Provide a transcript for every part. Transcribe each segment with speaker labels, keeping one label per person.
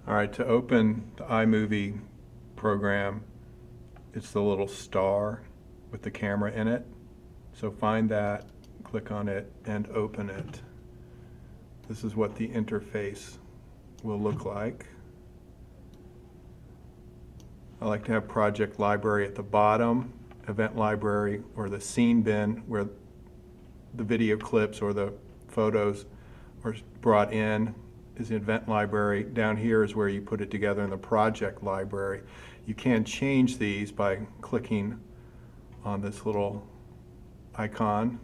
Speaker 1: All right, to open the iMovie program, it's the little star with the camera in it. So find that, click on it, and open it. This is what the interface will look like. I like to have project library at the bottom, event library, or the scene bin where the video clips or the photos are brought in is the event library. Down here is where you put it together in the project library. You can change these by clicking on this little icon,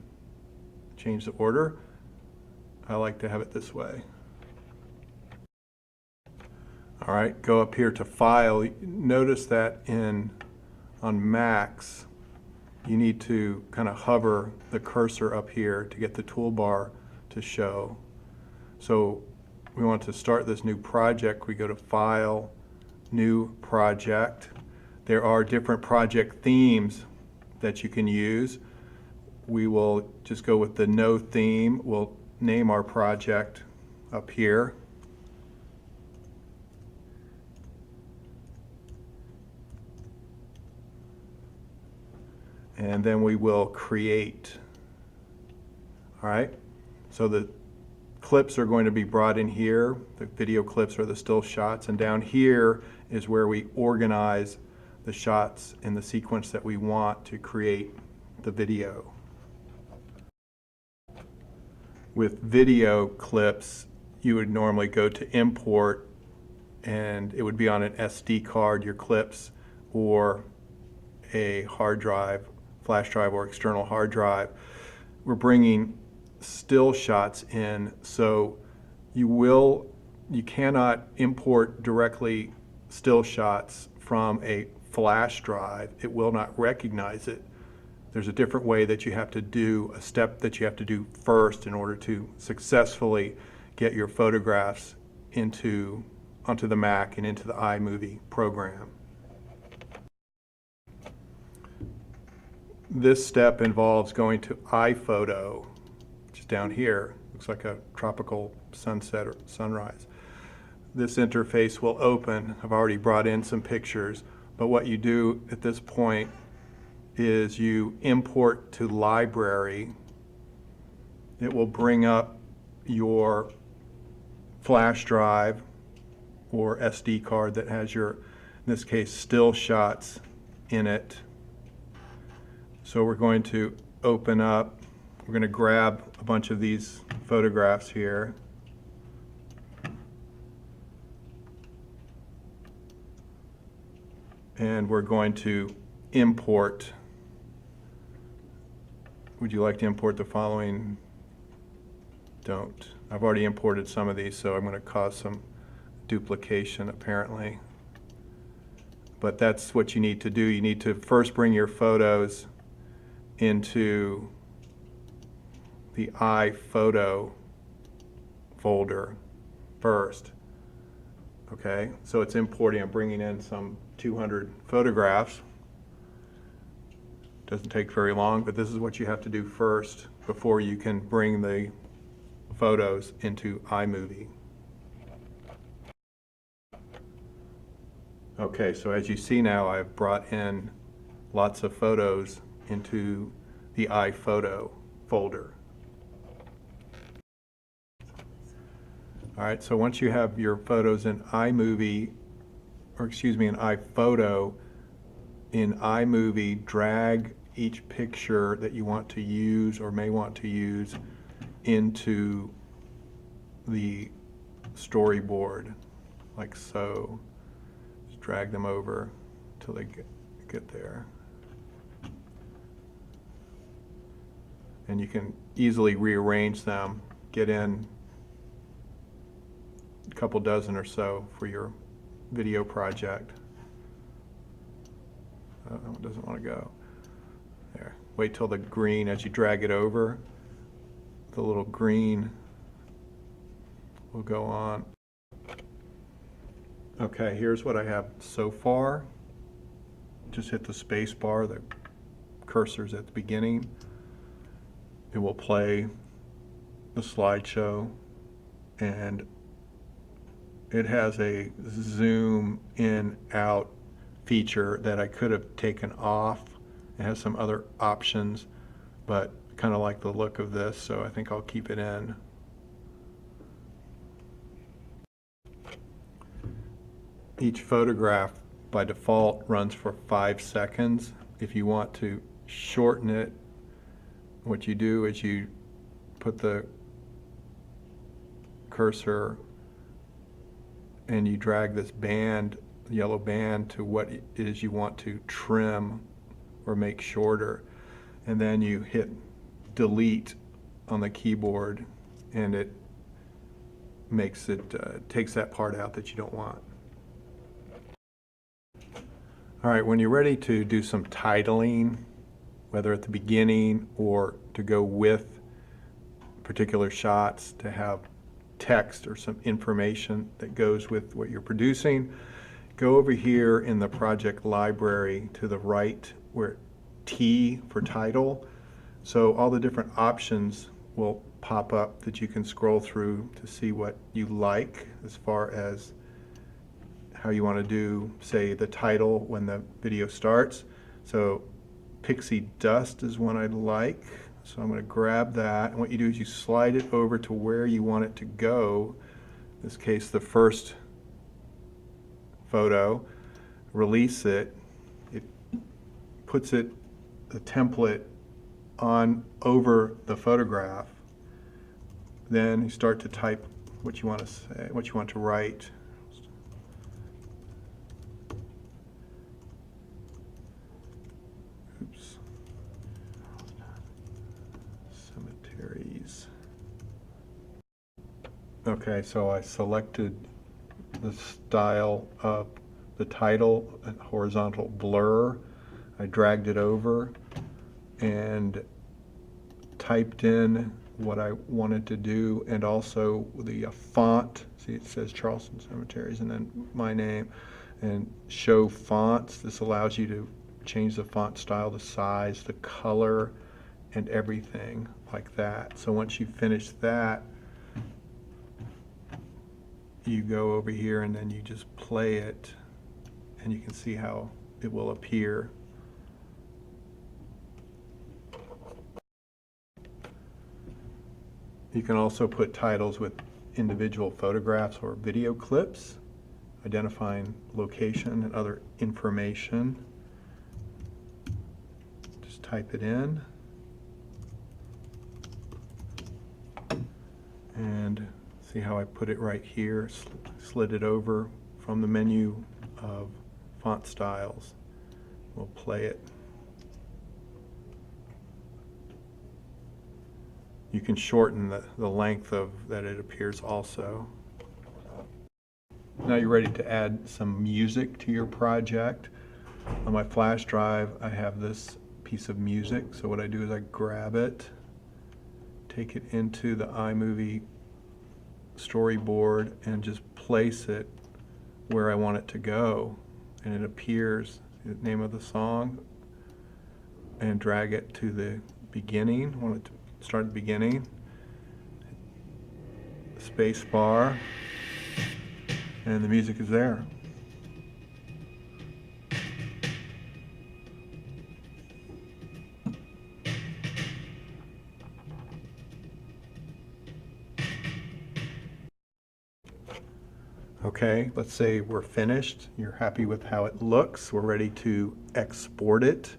Speaker 1: change the order. I like to have it this way. All right, go up here to File. Notice that on Macs, you need to kind of hover the cursor up here to get the toolbar to show. So we want to start this new project. We go to File, New Project. There are different project themes that you can use. We will just go with the no theme. We'll name our project up here. And then we will create. All right, so the clips are going to be brought in here. The video clips are the still shots, and down here is where we organize the shots in the sequence that we want to create the video. With video clips, you would normally go to import, and it would be on an SD card, your clips, or a hard drive, flash drive, or external hard drive. We're bringing still shots in, so you cannot import directly still shots from a flash drive. It will not recognize it. There's a different way that you have to do, a step that you have to do first in order to successfully get your photographs onto the Mac and into the iMovie program. This step involves going to iPhoto, which is down here. Looks like a tropical sunset or sunrise. This interface will open. I've already brought in some pictures, but what you do at this point is you import to library. It will bring up your flash drive or SD card that has your, in this case, still shots in it. So we're going to open up, we're going to grab a bunch of these photographs here. And we're going to import. Would you like to import the following? Don't. I've already imported some of these, so I'm going to cause some duplication apparently. But that's what you need to do. You need to first bring your photos into the iPhoto folder first. Okay, so it's importing. I'm bringing in some 200 photographs. Doesn't take very long, but this is what you have to do first before you can bring the photos into iMovie. Okay, so as you see now, I've brought in lots of photos into the iPhoto folder. All right, so once you have your photos in iMovie, or excuse me, in iPhoto, in iMovie, drag each picture that you want to use or may want to use into the storyboard, like so. Just drag them over until they get there. And you can easily rearrange them, get in a couple dozen or so for your video project. That one doesn't want to go. There. Wait till the green, as you drag it over, the little green will go on. Okay, here's what I have so far. Just hit the space bar, the cursor's at the beginning. It will play the slideshow, and it has a zoom in out feature that I could have taken off. It has some other options, but kind of like the look of this, so I think I'll keep it in. Each photograph by default runs for 5 seconds. If you want to shorten it, what you do is you put the cursor and you drag this band, yellow band, to what it is you want to trim or make shorter, and then you hit delete on the keyboard and it makes it takes that part out that you don't want. All right, when you're ready to do some titling, whether at the beginning or to go with particular shots, to have text or some information that goes with what you're producing, go over here in the project library to the right where T for title. So all the different options will pop up that you can scroll through to see what you like as far as how you want to do, say, the title when the video starts. So Pixie Dust is one I'd like. So I'm going to grab that, and what you do is you slide it over to where you want it to go. In this case, the first photo. Release it. It puts it, the template, on over the photograph. Then you start to type what you want to say, what you want to write. Oops. Cemeteries. Okay, so I selected the style of the title, a horizontal blur. I dragged it over and typed in what I wanted to do, and also the font. See, it says Charleston Cemeteries and then my name, and show fonts. This allows you to change the font style, the size, the color, and everything like that. So once you finish that, you go over here and then you just play it, and you can see how it will appear. You can also put titles with individual photographs or video clips, identifying location and other information. Just type it in. And see how I put it right here, slid it over from the menu of font styles. We'll play it. You can shorten the length of that it appears also. Now you're ready to add some music to your project. On my flash drive, I have this piece of music. So what I do is I grab it, take it into the iMovie storyboard, and just place it where I want it to go. And it appears, the name of the song, and drag it to the beginning. I want it to start at the beginning. Space bar, and the music is there. Okay, let's say we're finished. You're happy with how it looks. We're ready to export it.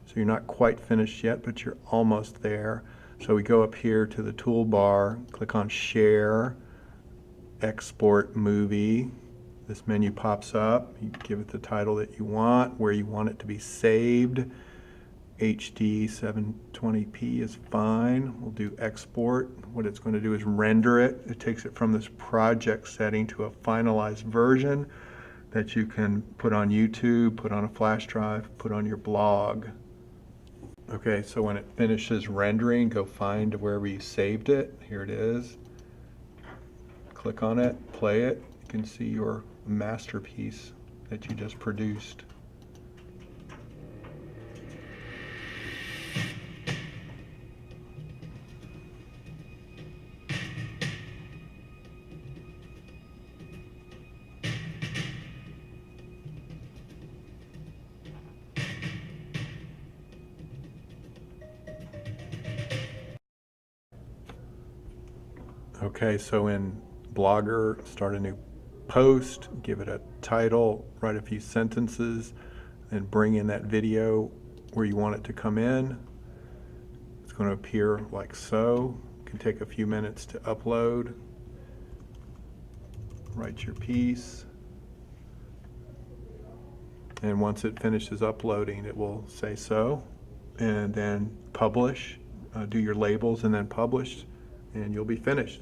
Speaker 1: So you're not quite finished yet, but you're almost there. So we go up here to the toolbar, click on Share, Export Movie. This menu pops up. You give it the title that you want, where you want it to be saved. HD 720p is fine. We'll do export. What it's going to do is render it. It takes it from this project setting to a finalized version that you can put on YouTube, put on a flash drive, put on your blog. Okay, so when it finishes rendering, go find wherever you saved it. Here it is. Click on it, play it. You can see your masterpiece that you just produced. Okay, so in Blogger, start a new post, give it a title, write a few sentences, and bring in that video where you want it to come in. It's going to appear like so. It can take a few minutes to upload. Write your piece. And once it finishes uploading, it will say so. And then publish, do your labels and then publish, and you'll be finished.